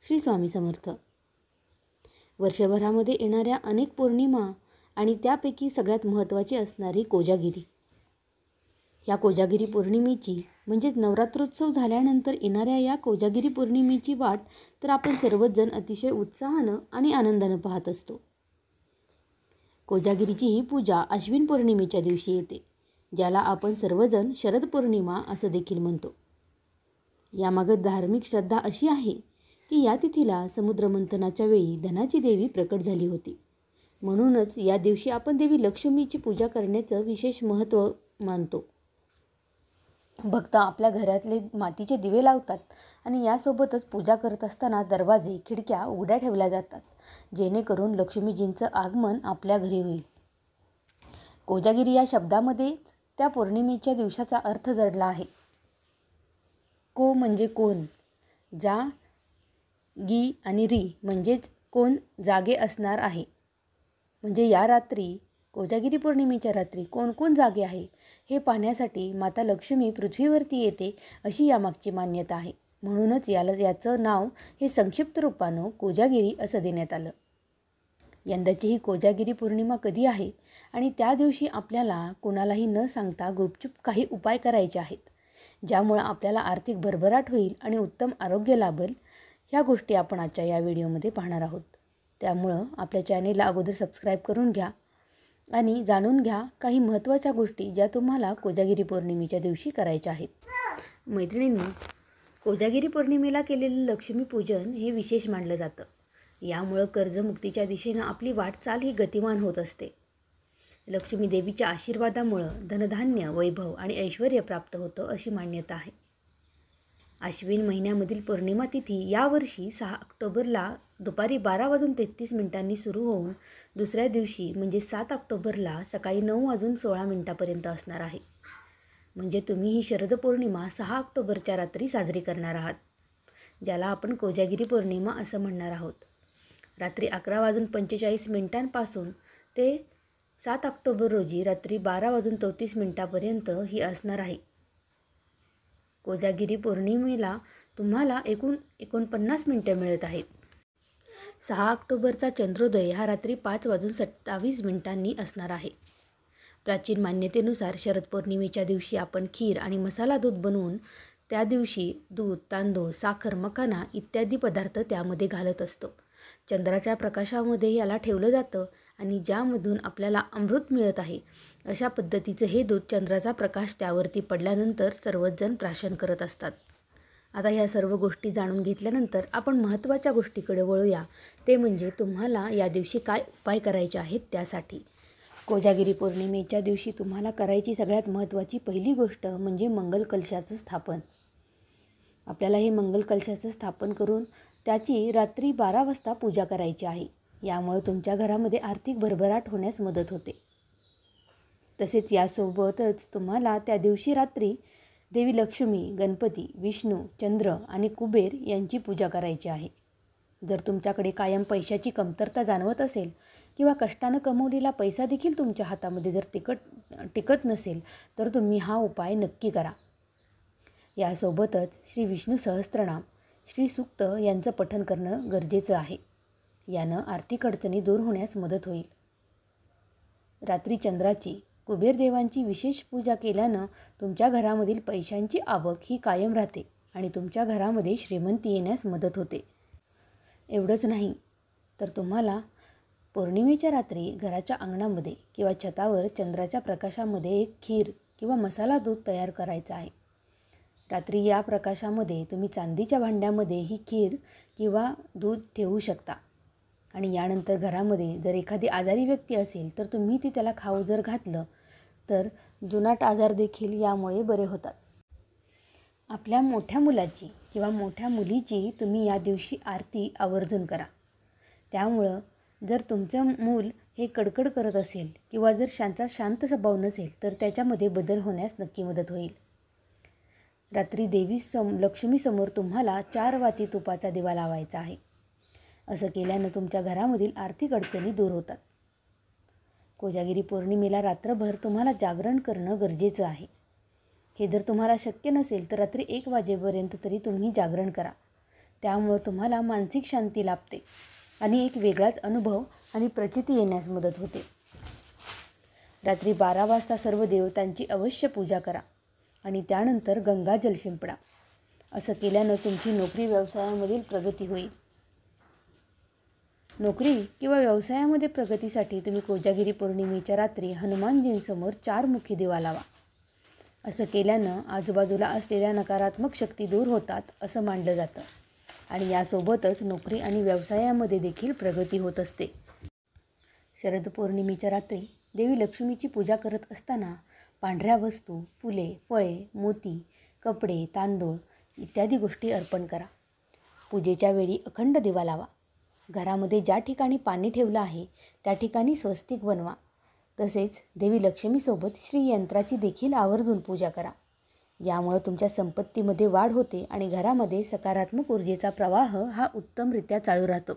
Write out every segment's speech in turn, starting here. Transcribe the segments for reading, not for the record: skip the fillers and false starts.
श्री स्वामी समर्थ. वर्षभरामध्ये येणाऱ्या अनेक पौर्णिमा आणि त्यापैकी सगळ्यात महत्त्वाची असणारी कोजागिरी. या कोजागिरी पौर्णिमेची म्हणजेच नवरात्रोत्सव झाल्यानंतर येणाऱ्या या कोजागिरी पौर्णिमेची वाट तर आपण सर्वच जण अतिशय उत्साहानं आणि आनंदानं पाहत असतो. कोजागिरीची ही पूजा अश्विन पौर्णिमेच्या दिवशी येते, ज्याला आपण सर्वजण शरद पौर्णिमा असं देखील म्हणतो. यामागं धार्मिक श्रद्धा अशी आहे की या तिथीला समुद्रमंथनाच्या वेळी धनाची देवी प्रकट झाली होती. म्हणूनच या दिवशी आपण देवी लक्ष्मीची पूजा करण्याचं विशेष महत्त्व मानतो. भक्त आपल्या घरातले मातीचे दिवे लावतात आणि यासोबतच पूजा करत असताना दरवाजे खिडक्या उघड्या ठेवल्या जातात, जेणेकरून लक्ष्मीजींचं आगमन आपल्या घरी होईल. कोजागिरी या शब्दामध्ये त्या पौर्णिमेच्या दिवसाचा अर्थ दडला आहे. को म्हणजे कोण, जा, गी आणि री म्हणजेच कोण जागे असणार आहे. म्हणजे या रात्री, कोजागिरी पौर्णिमेच्या रात्री कोण कोण जागे आहे हे पाहण्यासाठी माता लक्ष्मी पृथ्वीवरती येते, अशी यामागची मान्यता आहे. म्हणूनच याचं नाव हे संक्षिप्त रूपानं कोजागिरी असं देण्यात आलं. यंदाची ही कोजागिरी पौर्णिमा कधी आहे आणि त्या दिवशी आपल्याला कोणालाही न सांगता गुपचूप काही उपाय करायचे आहेत, ज्यामुळं आपल्याला आर्थिक भरभराट होईल आणि उत्तम आरोग्य लाभेल. ह्या गोष्टी आपण आजच्या या व्हिडिओमध्ये पाहणार आहोत. त्यामुळं आपल्या चॅनेलला अगोदर सबस्क्राईब करून घ्या आणि जाणून घ्या काही महत्त्वाच्या गोष्टी ज्या तुम्हाला कोजागिरी पौर्णिमेच्या दिवशी करायच्या आहेत. मैत्रिणींनो, कोजागिरी पौर्णिमेला केलेलं लक्ष्मीपूजन हे विशेष मानलं जातं. यामुळं कर्जमुक्तीच्या दिशेनं आपली वाटचाल ही गतिमान होत असते. लक्ष्मी देवीच्या आशीर्वादामुळं धनधान्य, वैभव आणि ऐश्वर प्राप्त होतं अशी मान्यता आहे. अश्विन महिन्यामधील पौर्णिमा तिथी यावर्षी 6 ऑक्टोबरला दुपारी 12:33 सुरू होऊन दुसऱ्या दिवशी म्हणजे 7 ऑक्टोबरला सकाळी 9:16 असणार आहे. म्हणजे तुम्ही ही शरद पौर्णिमा 6 ऑक्टोबरच्या रात्री साजरी करणार आहात, ज्याला आपण कोजागिरी पौर्णिमा असं म्हणणार आहोत. रात्री 11:45 पासून ते 7 ऑक्टोबर रोजी रात्री 12:34 ही असणार आहे. कोजागिरी पौर्णिमेला तुम्हाला एकूण 49 मिनिटं मिळत आहेत. 6 ऑक्टोबरचा चंद्रोदय हा रात्री 5:27 असणार आहे. प्राचीन मान्यतेनुसार शरद पौर्णिमेच्या दिवशी आपण खीर आणि मसाला दूध बनवून त्या दिवशी दूध, तांदूळ, साखर, मखाना इत्यादी पदार्थ त्यामध्ये घालत असतो. चंद्राच्या प्रकाशामध्ये याला ठेवलं जातं आणि ज्यामधून आपल्याला अमृत मिळत आहे अशा पद्धतीचं हे दूध चंद्राचा प्रकाश त्यावरती पडल्यानंतर सर्वच जण प्राशन करत असतात. आता ह्या सर्व गोष्टी जाणून घेतल्यानंतर आपण महत्त्वाच्या गोष्टीकडे वळूया. ते म्हणजे तुम्हाला या दिवशी काय उपाय करायचे आहेत. त्यासाठी कोजागिरी पौर्णिमेच्या दिवशी तुम्हाला करायची सगळ्यात महत्त्वाची पहिली गोष्ट म्हणजे मंगल कलशाचं स्थापन. आपल्याला हे मंगल कलशाचं स्थापन करून त्याची रात्री 12 वाजता पूजा करायची आहे. यामुळे तुमच्या घरामध्ये आर्थिक भरभराट होण्यास मदत होते. तसेच यासोबतच तुम्हाला त्या दिवशी रात्री देवी लक्ष्मी, गणपती, विष्णू, चंद्र आणि कुबेर यांची पूजा करायची आहे. जर तुमच्याकडे कायम पैशाची कमतरता जाणवत असेल किंवा कष्टानं कमवलेला पैसा देखील तुमच्या हातामध्ये जर टिकत नसेल तर तुम्ही हा उपाय नक्की करा. यासोबतच श्री विष्णू सहस्त्रनाम, श्री सूक्त यांचं पठण करणं गरजेचं आहे. यानं आर्थिक अडचणी दूर होण्यास मदत होईल. रात्री चंद्राची, कुबेर देवांची विशेष पूजा केल्यानं तुमच्या घरामधील पैशांची आवक ही कायम राहते आणि तुमच्या घरामध्ये श्रीमंती येण्यास मदत होते. एवढंच नाही तर तुम्हाला पौर्णिमेच्या रात्री घराच्या अंगणामध्ये किंवा छतावर चंद्राच्या प्रकाशामध्ये एक खीर किंवा मसाला दूध तयार करायचं आहे. रात्री या प्रकाशामध्ये तुम्ही चांदीच्या भांड्यामध्ये ही खीर किंवा दूध ठेवू शकता आणि यानंतर घरामध्ये जर एखादी आजारी व्यक्ती असेल तर तुम्ही ती त्याला खाऊ जर घातलं तर जुनाट आजार देखील यामुळे बरे होतात. आपल्या मोठ्या मुलाची किंवा मोठ्या मुलीची तुम्ही या दिवशी आरती आवर्जून करा. त्यामुळं जर तुमचं मूल हे कडकड करत असेल किंवा जर शांत स्वभाव नसेल तर त्याच्यामध्ये बदल होण्यास नक्की मदत होईल. रात्री देवी लक्ष्मीसमोर तुम्हाला 4 वाती तुपाचा दिवा लावायचा आहे. असं केल्यानं तुमच्या घरामधील आर्थिक अडचणी दूर होतात. कोजागिरी पौर्णिमेला रात्रभर तुम्हाला जागरण करणं गरजेचं आहे. हे जर तुम्हाला शक्य नसेल तर रात्री 1 वाजेपर्यंत तरी तुम्ही जागरण करा. त्यामुळं तुम्हाला मानसिक शांती लाभते आणि एक वेगळाच अनुभव आणि प्रचिती येण्यास मदत होते. रात्री 12 वाजता सर्व देवतांची अवश्य पूजा करा आणि त्यानंतर गंगाजल शिंपडा. असं केल्यानं तुमची नोकरी व्यवसायामधील प्रगती होईल. नोकरी किंवा व्यवसायामध्ये प्रगतीसाठी तुम्ही कोजागिरी पौर्णिमेच्या रात्री हनुमानजींसमोर 4 मुखी दिवा लावा. असं केल्यानं आजूबाजूला असलेल्या नकारात्मक शक्ती दूर होतात असं मानलं जातं आणि यासोबतच नोकरी आणि व्यवसायामध्ये देखील प्रगती होत असते. शरद पौर्णिमेच्या रात्री देवी लक्ष्मीची पूजा करत असताना पांढऱ्या वस्तू, फुले, फळे, मोती, कपडे, तांदूळ इत्यादी गोष्टी अर्पण करा. पूजेच्या वेळी अखंड दिवा लावा. घरामध्ये ज्या ठिकाणी पाणी ठेवलं आहे त्या ठिकाणी स्वस्तिक बनवा. तसेच देवी लक्ष्मीसोबत श्रीयंत्राची देखील आवर्जून पूजा करा. यामुळे तुमच्या संपत्तीमध्ये वाढ होते आणि घरामध्ये सकारात्मक ऊर्जेचा प्रवाह हा उत्तमरित्या चालू राहतो.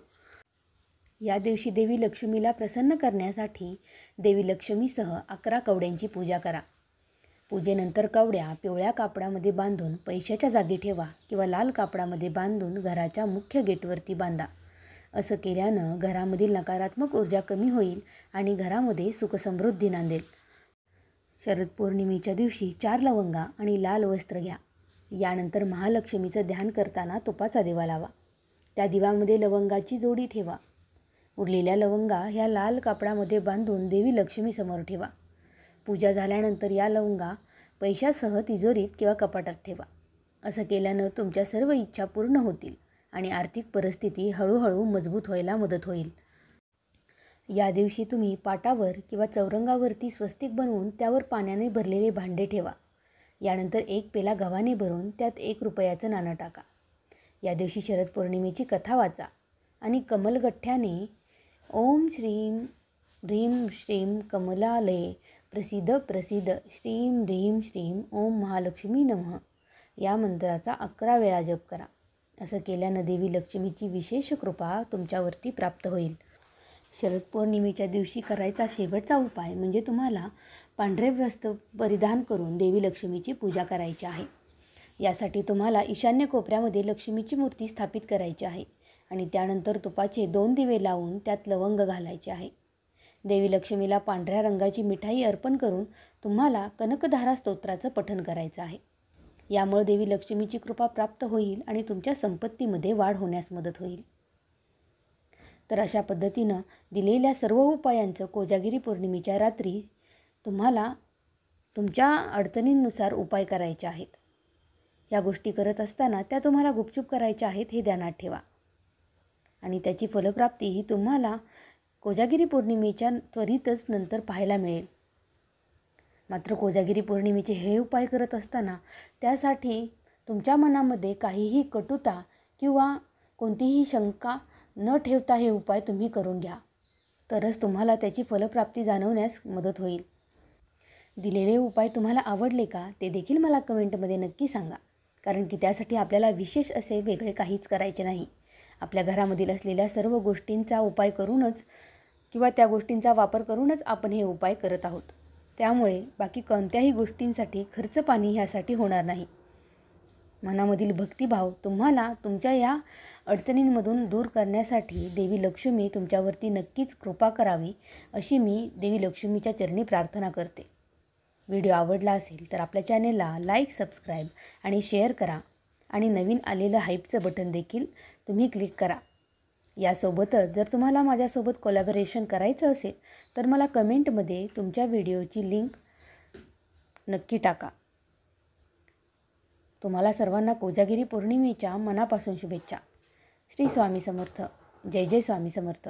या दिवशी देवी लक्ष्मीला प्रसन्न करण्यासाठी देवी लक्ष्मीसह 11 कवड्यांची पूजा करा. पूजेनंतर कवड्या पिवळ्या कापडामध्ये बांधून पैशाच्या जागी ठेवा किंवा लाल कापडामध्ये बांधून घराच्या मुख्य गेटवरती बांधा. असं केल्यानं घरामधील नकारात्मक ऊर्जा कमी होईल आणि घरामध्ये सुखसमृद्धी नांदेल. शरद पौर्णिमेच्या दिवशी 4 लवंगा आणि लाल वस्त्र घ्या. यानंतर महालक्ष्मीचं ध्यान करताना तुपाचा दिवा लावा. त्या दिव्यामध्ये लवंगाची जोडी ठेवा. उरलेल्या लवंगा ह्या लाल कापडामध्ये बांधून देवी लक्ष्मीसमोर ठेवा. पूजा झाल्यानंतर या लवंगा पैशासह तिजोरीत किंवा कपाटात ठेवा. असं केल्यानं तुमच्या सर्व इच्छा पूर्ण होतील आणि आर्थिक परिस्थिती हळूहळू मजबूत व्हायला मदत होईल. या दिवशी तुम्ही पाटावर किंवा चौरंगावरती स्वस्तिक बनवून त्यावर पाण्याने भरलेले भांडे ठेवा. यानंतर 1 पेला गव्हाणे भरून त्यात 1 रुपयाचं नाणं टाका. या दिवशी शरद पौर्णिमेची कथा वाचा आणि कमलगठ्ठ्याने ओम श्रीम ह्रीं श्रीं कमलालये प्रसीद प्रसीद श्रीं ह्रीं श्रीं ओम महालक्ष्मी नमः या मंत्राचा 11 वेळा जप करा. असं केल्यानं देवी लक्ष्मीची विशेष कृपा तुमच्यावरती प्राप्त होईल. शरद पौर्णिमेच्या दिवशी करायचा शेवटचा उपाय म्हणजे तुम्हाला पांढरे वस्त्र परिधान करून देवी लक्ष्मीची पूजा करायची आहे. यासाठी तुम्हाला ईशान्य कोपऱ्यामध्ये लक्ष्मीची मूर्ती स्थापित करायची आहे आणि त्यानंतर तुपाचे 2 दिवे लावून त्यात लवंग घालायचे आहे. देवी लक्ष्मीला पांढऱ्या रंगाची मिठाई अर्पण करून तुम्हाला कनकधारा स्तोत्राचं पठण करायचं आहे. यामुळे देवी लक्ष्मीची कृपा प्राप्त होईल आणि तुमच्या संपत्तीमध्ये वाढ होण्यास मदत होईल. तर अशा पद्धतीनं दिलेल्या सर्व उपायांचं कोजागिरी पौर्णिमेच्या रात्री तुम्हाला तुमच्या अडचणींनुसार उपाय करायचे आहेत. या गोष्टी करत असताना त्या तुम्हाला गुपचूप करायच्या आहेत हे ध्यानात ठेवा आणि त्याची फलप्राप्ती ही तुम्हाला कोजागिरी पौर्णिमेच्या त्वरितच नंतर पाहायला मिळेल. मात्र कोजागिरी पौर्णिमेचे हे उपाय करत असताना त्यासाठी तुमच्या मनामध्ये काहीही कटुता किंवा कोणतीही शंका न ठेवता हे उपाय तुम्ही करून घ्या. तरच तुम्हाला त्याची फलप्राप्ती जाणवण्यास मदत होईल. दिलेले उपाय तुम्हाला आवडले का ते देखील मला कमेंटमध्ये नक्की सांगा. कारण की त्यासाठी आपल्याला विशेष असे वेगळे काहीच करायचे नाही. आपल्या घरामधील असलेल्या सर्व गोष्टींचा उपाय करूनच किंवा त्या गोष्टींचा वापर करूनच आपण हे उपाय करत आहोत. त्यामुळे बाकी कोणत्याही गोष्टींसाठी खर्च पाणी ह्यासाठी होणार नाही. मनामधील भक्तिभाव तुम्हाला तुमच्या या अडचणींमधून दूर करण्यासाठी देवी लक्ष्मी तुमच्यावरती नक्कीच कृपा करावी अशी मी देवी लक्ष्मीच्या चरणी प्रार्थना करते. व्हिडिओ आवडला असेल तर आपल्या चॅनेलला लाईक, सबस्क्राईब आणि शेअर करा आणि नवीन आलेलं हाईपचं बटन देखील तुम्ही क्लिक करा. यासोबतच जर तुम्हाला माझ्यासोबत कोलॅबोरेशन करायचं असेल तर मला कमेंटमध्ये तुमच्या व्हिडिओची लिंक नक्की टाका. तुम्हाला सर्वांना कोजागिरी पौर्णिमेच्या मनापासून शुभेच्छा. श्री स्वामी समर्थ. जय जय स्वामी समर्थ.